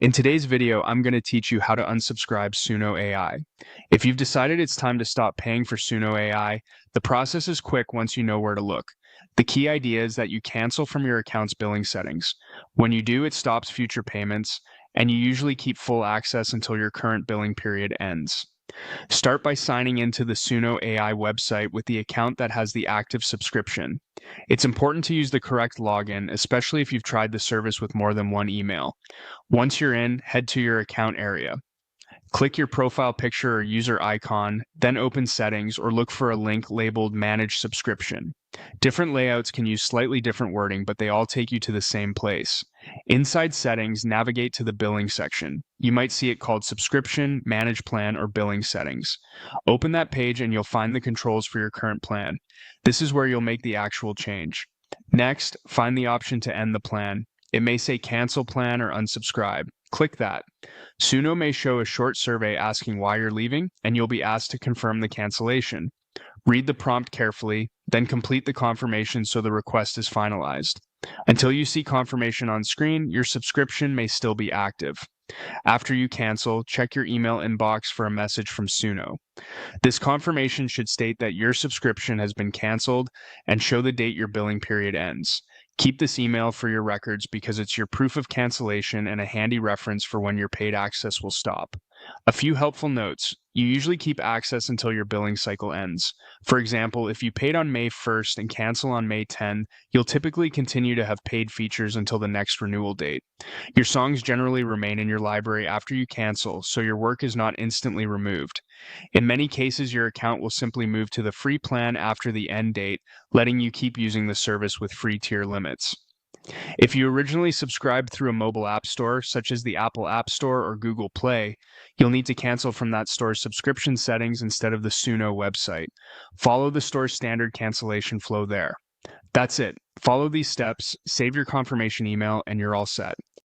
In today's video, I'm going to teach you how to unsubscribe Suno AI. If you've decided it's time to stop paying for Suno AI, the process is quick once you know where to look. The key idea is that you cancel from your account's billing settings. When you do, it stops future payments, and you usually keep full access until your current billing period ends. Start by signing into the Suno AI website with the account that has the active subscription. It's important to use the correct login, especially if you've tried the service with more than one email. Once you're in, head to your account area. Click your profile picture or user icon, then open Settings or look for a link labeled Manage Subscription. Different layouts can use slightly different wording, but they all take you to the same place. Inside Settings, navigate to the Billing section. You might see it called Subscription, Manage Plan, or Billing Settings. Open that page and you'll find the controls for your current plan. This is where you'll make the actual change. Next, find the option to end the plan. It may say Cancel Plan or Unsubscribe. Click that. Suno may show a short survey asking why you're leaving, and you'll be asked to confirm the cancellation. Read the prompt carefully, then complete the confirmation so the request is finalized. Until you see confirmation on screen, your subscription may still be active. After you cancel, check your email inbox for a message from Suno. This confirmation should state that your subscription has been canceled and show the date your billing period ends. Keep this email for your records because it's your proof of cancellation and a handy reference for when your paid access will stop. A few helpful notes. You usually keep access until your billing cycle ends. For example, if you paid on May 1st and cancel on May 10, you'll typically continue to have paid features until the next renewal date. Your songs generally remain in your library after you cancel, so your work is not instantly removed. In many cases, your account will simply move to the free plan after the end date, letting you keep using the service with free tier limits. If you originally subscribed through a mobile app store, such as the Apple App Store or Google Play, you'll need to cancel from that store's subscription settings instead of the Suno website. Follow the store's standard cancellation flow there. That's it. Follow these steps, save your confirmation email, and you're all set.